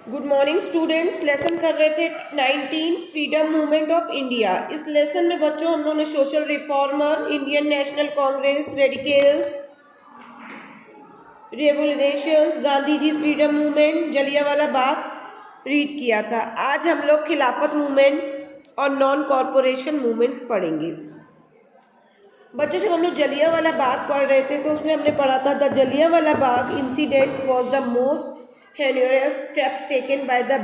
Good morning students. Lesson कर रहे थे 19 फ्रीडम मूवमेंट ऑफ इंडिया। इस लेसन में बच्चों हम लोगों ने social reformer, Indian National Congress, radicals, revolutions, Gandhi ji freedom movement, Jallianwala Bagh read किया था। आज हम लोग खिलाफत मूवमेंट और नॉन कॉरपोरेशन मूवमेंट पढ़ेंगे। बच्चों जब हम लोग जलियांवाला बाग पढ़ रहे थे तो उसमें हमने पढ़ा था the Jallianwala Bagh incident was the most heinous step taken by the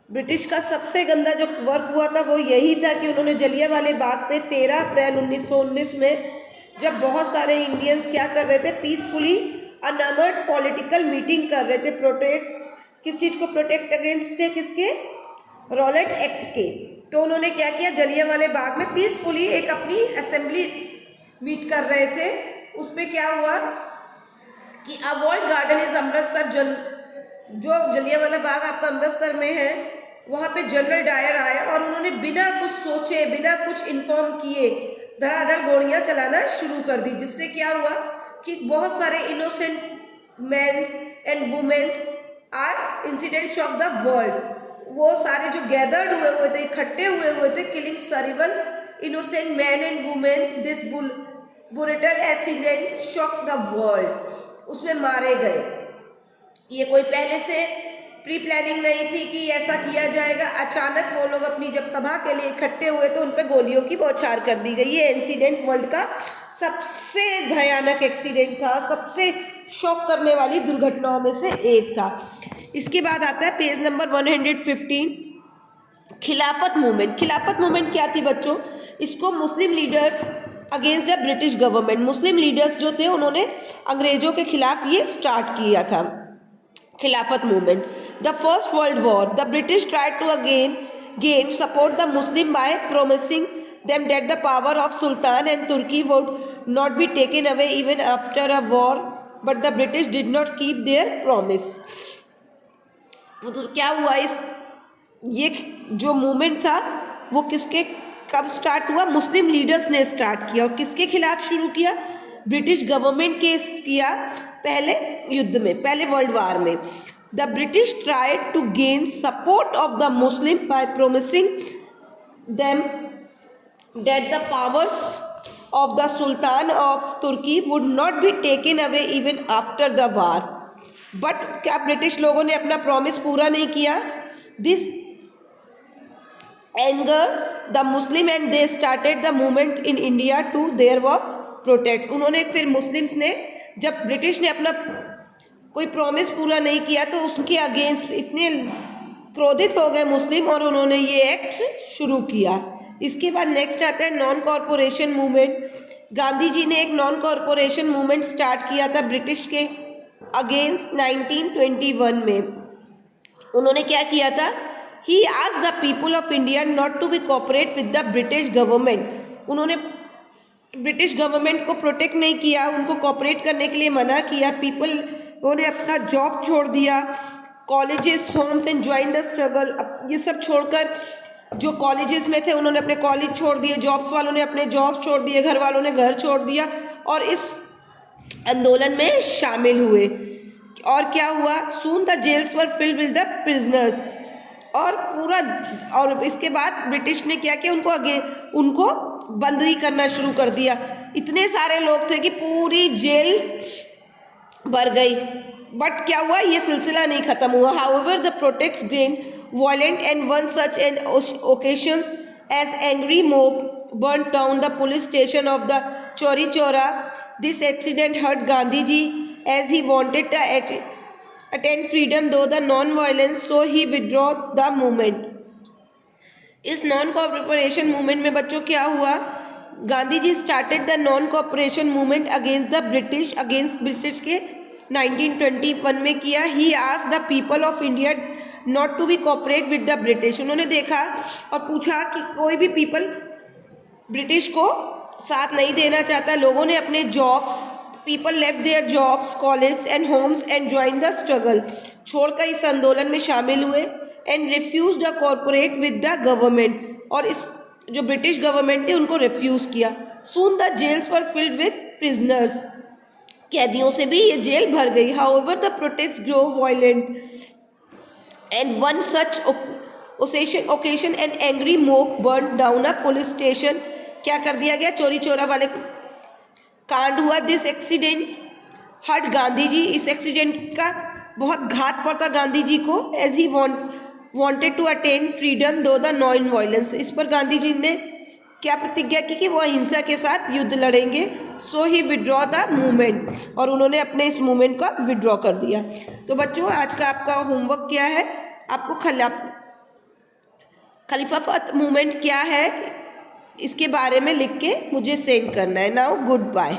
British का सबसे गंदा जो वर्क हुआ था वो यही था कि उन्होंने जलियांवाले बाग पे 13 अप्रैल 1919 में, जब बहुत सारे इंडियंस क्या कर रहे थे, पीसफुली अनआर्मर्ड पॉलिटिकल मीटिंग कर रहे थे, प्रोटेस्ट किस चीज़ को प्रोटेक्ट अगेंस्ट थे, किसके, रॉलेट एक्ट के। तो उन्होंने क्या किया, जलियांवाले बाग में पीसफुली एक अपनी असेंबली मीट कर रहे थे। उसमें क्या हुआ कि अवॉल्ड गार्डन इज अमृतसर, जो जलियांवाला बाग आपका अमृतसर में है, वहाँ पे जनरल डायर आया और उन्होंने बिना कुछ सोचे, बिना कुछ इन्फॉर्म किए धड़ाधड़ गोलियां चलाना शुरू कर दी, जिससे क्या हुआ कि बहुत सारे innocent mens and womens are incident shock the world. वो सारे जो गैदर्ड हुए थे, इकट्ठे हुए थे, killing several innocent man and women, this brutal accident shock the world. उसमें मारे गए। ये कोई पहले से प्री प्लानिंग नहीं थी कि ऐसा किया जाएगा। अचानक वो लोग अपनी जब सभा के लिए इकट्ठे हुए तो उन पर गोलियों की बौछार कर दी गई। ये इंसिडेंट वर्ल्ड का सबसे भयानक एक्सीडेंट था, सबसे शॉक करने वाली दुर्घटनाओं में से एक था। इसके बाद आता है पेज नंबर 115, खिलाफत मूवमेंट। खिलाफत मूवमेंट क्या थी बच्चों? इसको मुस्लिम leaders against the British government, Muslim leaders जो थे उन्होंने अंग्रेजों के खिलाफ ये स्टार्ट किया था Khilafat movement. The first world war, the British tried to gain support the Muslim by promising them that the power of Sultan and Turkey would not be taken away even after a war, but the British did not keep their promise. तो क्या हुआ, ये जो movement था वो किसके कब start हुआ? मुस्लिम लीडर्स ने स्टार्ट किया। और किसके खिलाफ शुरू किया? ब्रिटिश गवर्नमेंट के किया, पहले युद्ध में, पहले वर्ल्ड वार में। The British tried to gain support of the Muslim by promising them that the powers of the sultan of Turkey would not be taken away even after the war. But क्या British लोगों ने अपना promise पूरा नहीं किया? This anger the Muslim and they started the movement in India to their work protect. उन्होंने फिर Muslims ने, जब ब्रिटिश ने अपना कोई प्रॉमिस पूरा नहीं किया तो उसके अगेंस्ट इतने क्रोधित हो गए मुस्लिम और उन्होंने ये एक्ट शुरू किया। इसके बाद नेक्स्ट आता है non corporation movement. Gandhi ji ने एक नॉन कॉरपोरेशन मूवमेंट स्टार्ट किया था ब्रिटिश के अगेंस्ट 1921 में। उन्होंने क्या किया था? He asked the people of India not to be cooperate with the British government. उन्होंने ब्रिटिश गवर्नमेंट को प्रोटेक्ट नहीं किया, उनको कॉपरेट करने के लिए मना किया। पीपल उन्होंने अपना जॉब छोड़ दिया, colleges, Holmes and join the struggle. ये सब छोड़कर, जो कॉलेजेस में थे उन्होंने अपने कॉलेज छोड़ दिए, जॉब्स वालों ने अपने जॉब छोड़ दिए, घर वालों ने घर छोड़ दिया और इस आंदोलन में शामिल हुए। और क्या हुआ? Soon the jails were filled with the prisoners. और इसके बाद ब्रिटिश ने क्या किया? उनको बंदी करना शुरू कर दिया। इतने सारे लोग थे कि पूरी जेल भर गई। बट क्या हुआ? ये सिलसिला नहीं खत्म हुआ। However the protest gain violent and one such an occasions as angry mob burn down the police station of the Chauri Chaura. This accident hurt Gandhi ji as he wanted to attend freedom दो the non violence, so he withdraw the movement. इस non cooperation movement में बच्चों क्या हुआ? Gandhi ji started the non cooperation movement against the British, against British के 1921 में किया। ही asked the people of India not to be cooperate with the British. उन्होंने देखा और पूछा कि कोई भी पीपल ब्रिटिश को साथ नहीं देना चाहता। लोगों ने अपने jobs, people left their jobs, college and homes and join the struggle, छोड़कर इस आंदोलन में शामिल हुए। And refuse the cooperate with the government, और इस जो ब्रिटिश गवर्नमेंट थी उनको रिफ्यूज किया। Soon the jails were filled with prisoners, कैदियों से भी ये जेल भर गई। However the protest grow violent, and one such occasion an angry mob burn down a police station. क्या कर दिया गया, चोरी चोरा वाले कांड हुआ। This accident hurt Gandhi ji, इस एक्सीडेंट का बहुत घात पड़ता गांधी जी को। As he wanted to attain freedom दो द नॉन वायलेंस, इस पर गांधी जी ने क्या प्रतिज्ञा की कि वो अहिंसा के साथ युद्ध लड़ेंगे। सो ही विड्रॉ द मूवमेंट, और उन्होंने अपने इस मूवमेंट का विड्रॉ कर दिया। तो बच्चों आज का आपका होमवर्क क्या है, आपको खलीफात मूवमेंट क्या है इसके बारे में लिख के मुझे सेंड करना है। Now good bye.